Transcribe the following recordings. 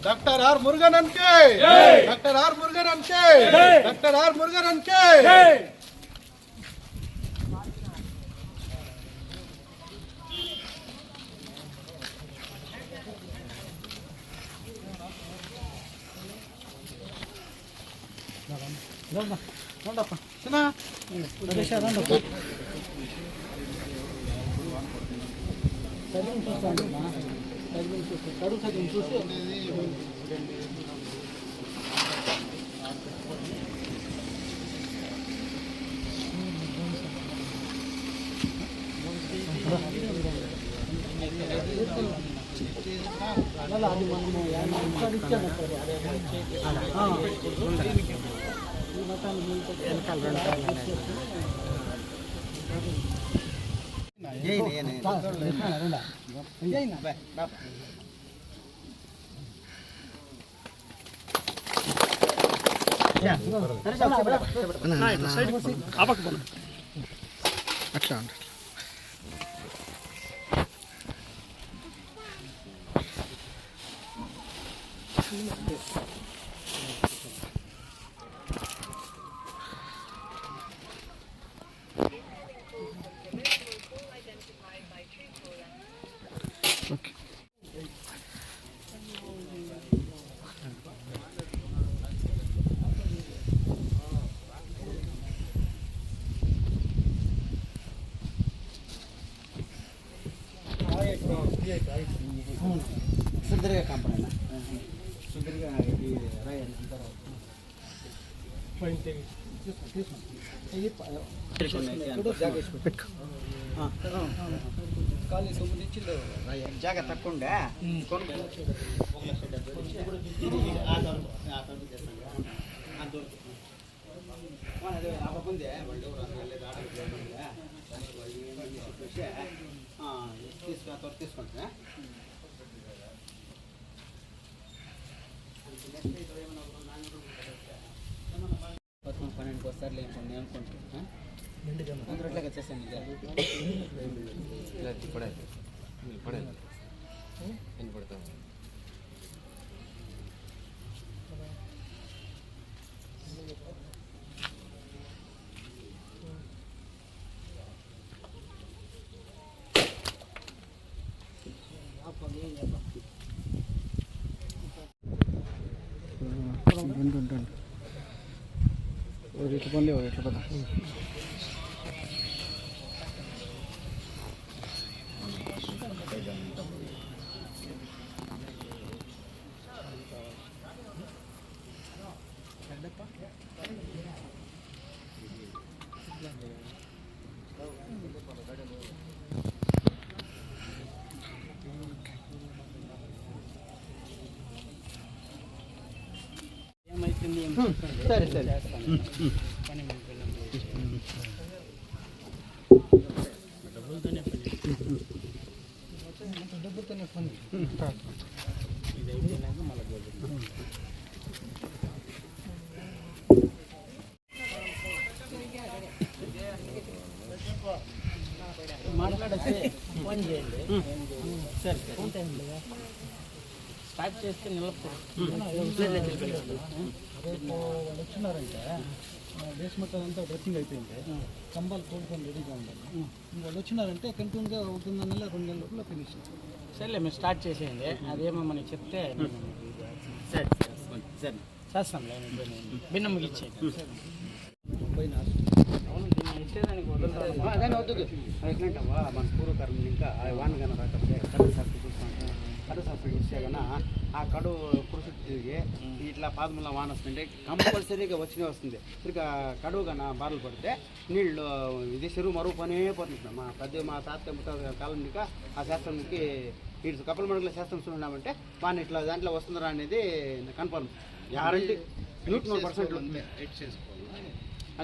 Doctor R Murugan అంకే doctor R Murugan అంకే doctor R Murugan అంకే రండప్ప చిన్న కడుగు సగం చూసి అది మనము అట్లా ఓకే సుందరగా కంపెనీ సుందరగా రాయి జాగా తక్కువ తీసుకుంటా పన్నెండుకి వస్తారు లేకుండా అనుకుంటున్నా అందరూ వచ్చేసాను పడతాం ఇట్లా పని లేవు ఎట్లా పదా సరే సరే పని డబ్బుతోనే పని ఇది అయిపోయినాక మళ్ళీ మాట్లాడచ్చే ఫోన్ చేయండి సరే స్టార్ట్ చేస్తే నిలబడతారు రేపు వాళ్ళు వచ్చినారంటే బేస్మెంట్ అంతా డ్రెస్సింగ్ అయిపోయింది కంబాలు తోడుకొని రెడీగా ఉండాలి వాళ్ళు వచ్చినారంటే కంటిన్యూగా 1 నెల 2 నెలల లోపల ఫినిష్ సరేలే మీరు స్టార్ట్ చేసేయండి అదేమో మనకి చెప్తే సరే సరే చేస్తాం భిన్నమ్మకి ఇచ్చేయండి అవును దీన్ని ఇచ్చేదానికి అదే అవుతుంది ఎట్లంటావా మన పూర్వకర్మ ఇంకా వానగానే రాకపోతే కరెంట్ సర్కిల్ చూసుకుంటాం కడు సబ్సిడీ ఇస్తే కన్నా ఆ కడు కృషి తిరిగి ఇట్లా పాదముల వాన వస్తుంటే కంపల్సరీగా వస్తుంది ఇక కడువు కన్నా బాధలు పడితే నీళ్ళు ఇది చెరువు మరుగు పనే పోతుంది మా తాత కాలం ఇంకా ఆ శాస్త్రంకి ఇటు కప్పల మడుగుల శాస్త్రం చూడామంటే వాన ఇట్లా దాంట్లో వస్తుందా అనేది కన్ఫర్మ్ గ్యారంటీ 100%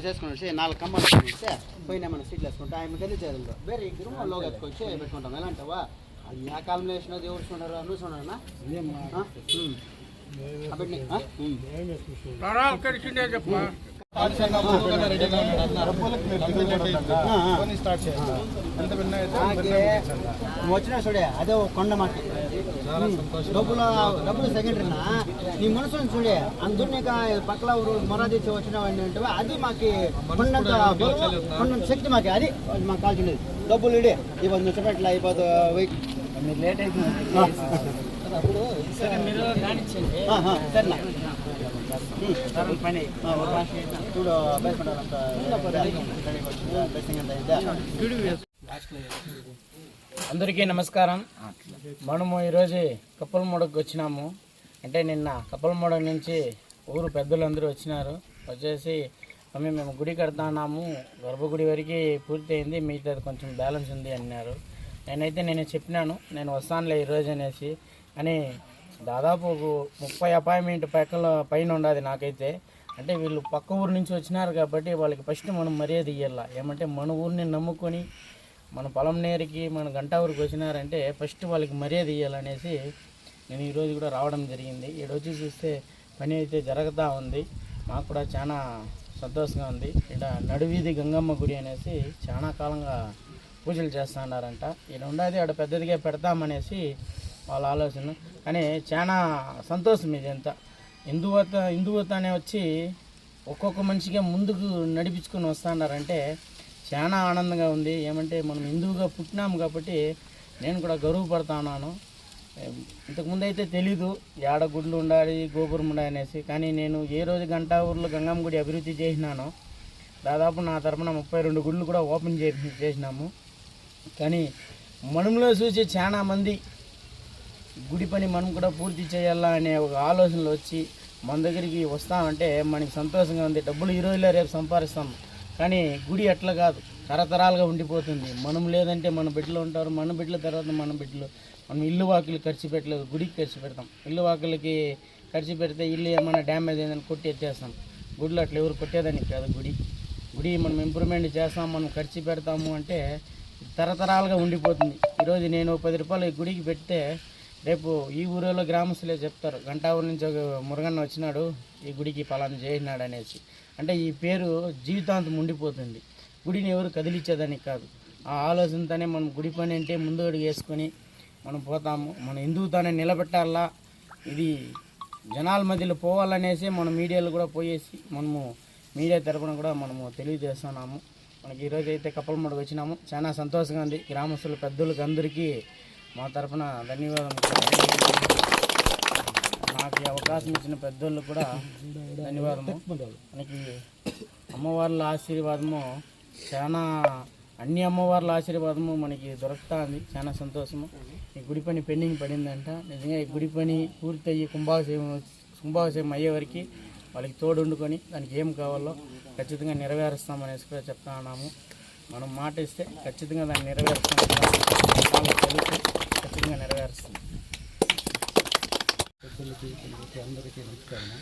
చేసుకున్నాడు 4 కంబాలు వేసుకుంటే పోయినా మన సీట్లు వేసుకుంటే ఆయన తెలియజేయాలి వేరే ఇద్దరు లోగా ఎత్తుకొచ్చి పెట్టుకుంటాం ఎలా అంటావా అది ఆ కాలంలో వేసినది ఎవరు చూడరు నువ్వు చూడన్నా వచ్చినా చూడే అదే కొండ మాకి డబ్బులు సెకండరీనా నీ మనసుని చూడే అందరూ నీకు పక్కల మొర తెచ్చి వచ్చినావని అంటే అది మాకు కొండంత శక్తి మాకు అది మాకు కాల్చుండేది డబ్బులు ఇడే ఇవ్వదు ముచ్చపెట్ల అయిపోదు మీరు లేట్ అవుతుంది అప్పుడు సరే మీరు కానిచ్చండి సరేనా పని చూడు అందరికీ నమస్కారం. మనము ఈరోజు కప్పలమూడకు వచ్చినాము. అంటే నిన్న కప్పలమూడ నుంచి ఊరు పెద్దలందరూ వచ్చినారు. వచ్చేసి మేము గుడి కడతాన్నాము, గర్భగుడి వరకు పూర్తి అయింది, మిగతాది కొంచెం బ్యాలెన్స్ ఉంది అన్నారు. నేను చెప్పినాను నేను వస్తానులే ఈరోజు అనేసి. అని దాదాపు 30 అపాయింట్మెంట్ పైన ఉండదు నాకైతే. అంటే వీళ్ళు పక్క ఊరు నుంచి వచ్చినారు కాబట్టి వాళ్ళకి ఫస్ట్ మనం మర్యాద ఇవ్వాల. ఏమంటే మన ఊరిని నమ్ముకొని మన పొలం నేరికి మన గంటా ఊరికి వచ్చినారంటే ఫస్ట్ వాళ్ళకి మర్యాద ఇవ్వాలనేసి నేను ఈరోజు కూడా రావడం జరిగింది. ఈరోజు చూస్తే పని అయితే జరుగుతూ ఉంది. మాకు కూడా చాలా సంతోషంగా ఉంది. ఇక్కడ నడువీధి గంగమ్మ గుడి అనేసి చాలా కాలంగా పూజలు చేస్తున్నారంట. ఇక్కడ ఉండేది ఆడ పెద్దదిగా పెడతామనేసి వాళ్ళ ఆలోచన. కానీ చాలా సంతోషం ఇదంతా. హిందువత అనే వచ్చి ఒక్కొక్క మనిషిగా ముందుకు నడిపించుకొని వస్తున్నారంటే చాలా ఆనందంగా ఉంది. ఏమంటే మనం హిందువుగా పుట్టినాము కాబట్టి నేను కూడా గర్వపడుతున్నాను. ఇంతకుముందు అయితే తెలీదు ఏడ గుడ్లు ఉండాలి గోపురం ఉండాలి అనేసి. కానీ నేను ఏ రోజు గంటా ఊర్లో గంగమ్మ గుడి అభివృద్ధి చేసినానో దాదాపు నా తరపున 32 గుళ్ళు కూడా ఓపెన్ చేసినాము. కానీ మనలో చూసి చాలా మంది గుడి పని మనం కూడా పూర్తి చేయాలా అనే ఒక ఆలోచనలు వచ్చి మన దగ్గరికి వస్తామంటే మనకి సంతోషంగా ఉంది. డబ్బులు ఈ రోజులో రేపు సంపాదిస్తాం, కానీ గుడి అట్లా కాదు, తరతరాలుగా ఉండిపోతుంది. మనం లేదంటే మన బిడ్డలు ఉంటారు, మన బిడ్డల తర్వాత మన బిడ్డలు. మనం ఇల్లు వాకిలు ఖర్చు పెట్టలేదు, గుడికి ఖర్చు పెడతాం. ఇల్లు వాకిలకి ఖర్చు పెడితే ఇల్లు ఏమైనా డ్యామేజ్ అయిందని కొట్టి ఎత్తేస్తాం. గుడిలో అట్లా ఎవరు కొట్టేదానికి కాదు. గుడి మనం ఇంప్రూవ్మెంట్ చేస్తాం, మనం ఖర్చు పెడతాము అంటే తరతరాలుగా ఉండిపోతుంది. ఈరోజు నేను 10 రూపాయలు ఈ గుడికి పెడితే రేపు ఈ ఊరిలో గ్రామస్తులే చెప్తారు, గంటా ఊరి నుంచి ఒక మురుగన్న వచ్చినాడు ఈ గుడికి పలానా చేసినాడు అనేసి. అంటే ఈ పేరు జీవితాంతం ఉండిపోతుంది. గుడిని ఎవరు కదిలించేదానికి కాదు. ఆ ఆలోచనతోనే మనం గుడి పని అంటే ముందు అడుగు వేసుకొని మనం పోతాము. మన హిందువుతానే నిలబెట్టాలా, ఇది జనాల మధ్యలో పోవాలనేసి మనం మీడియాలో కూడా పోయేసి మనము మీడియా తరపున కూడా మనము తెలియజేస్తున్నాము. మనకి ఈరోజు అయితే కప్పలమూడకు వచ్చినాము. చాలా సంతోషంగా ఉంది. గ్రామస్తులు పెద్దలకు అందరికీ మా తరపున ధన్యవాదాలు. నాకు ఈ అవకాశం ఇచ్చిన పెద్దోళ్ళు కూడా ధన్యవాదము. మనకి అమ్మవార్ల ఆశీర్వాదము చాలా, అన్ని అమ్మవార్ల ఆశీర్వాదము మనకి దొరుకుతుంది. చాలా సంతోషము. ఈ గుడి పని పెండింగ్ పడిందంట. నిజంగా ఈ గుడి పని పూర్తయ్యి కుంభాభిషేకం అయ్యే వరకు వాళ్ళకి తోడుండుకొని దానికి ఏం కావాలో ఖచ్చితంగా నెరవేరుస్తామనేసి కూడా చెప్తా ఉన్నాము. మనం మాట ఇస్తే ఖచ్చితంగా దాన్ని నెరవేరుస్తాం, తెలుసు, ఖచ్చితంగా నెరవేరుస్తాం. పెద్దలకి అందరికీ నమస్కారము.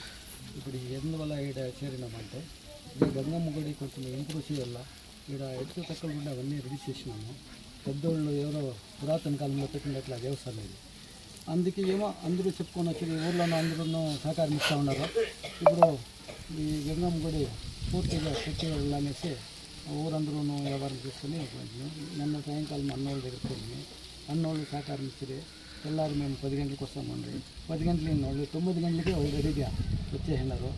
ఇప్పుడు ఎందువల్ల ఈడ చేరినామంటే ఈ గంగమ్మ గుడి కొంచెం ఇంప్రూవ్ చేయాల. ఈడ ఎత్తు తక్కువ ఉండి అవన్నీ రెడీ చేసినాము. పెద్దోళ్ళు ఎవరో పురాతన కాలంలో పెట్టినట్లు దేవస్థానం ఇది. అందుకే ఏమో అందరూ చెప్పుకొని వచ్చి ఊర్లోనూ అందరూ సహకారం ఇస్తూ ఉన్నారు. ఇప్పుడు ఈ గంగమ్మ గుడి పూర్తిగా పెట్టేయాలనేసి ఊరందరూ వ్యవహారం చేసుకుని నిన్న సాయంకాలం అన్నోళ్ళ దగ్గరికి వెళ్ళి అన్నోళ్ళు సహకారం ఇచ్చి తెల్లారి మేము 10 గంటలకు వస్తామండి. 10 గంటలు వాళ్ళు 9 గంటలకే రెడీగా వచ్చేసినారు.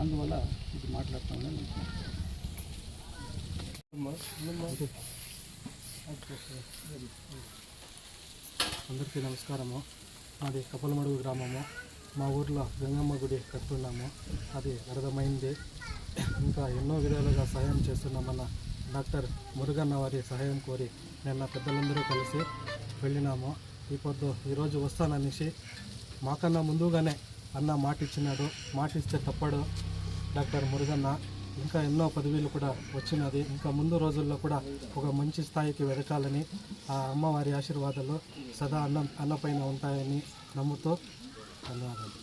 అందువల్ల ఇది మాట్లాడుతున్నాను. అందరికీ నమస్కారము. మాది కప్పలమడుగు గ్రామము. మా ఊర్లో గంగమ్మ గుడి కడుతున్నాము. అది అర్థమైంది. ఇంకా ఎన్నో విధాలుగా సహాయం చేస్తున్నామన్న డాక్టర్ మురుగన్న వారి సహాయం కోరి నిన్న పెద్దలందరూ కలిసి వెళ్ళినాము. ఈరోజు వస్తాననేసి మాకన్నా ముందుగానే అన్న మాట ఇచ్చినాడు. మాట ఇస్తే తప్పడు డాక్టర్ మురుగన్న. ఇంకా ఎన్నో పదవులు కూడా వచ్చినది. ఇంకా ముందు రోజుల్లో కూడా ఒక మంచి స్థాయికి వెదకాలని ఆ అమ్మవారి ఆశీర్వాదాలు సదా అన్నపైన ఉంటాయని నమ్ముతూ ధన్యవాదాలు.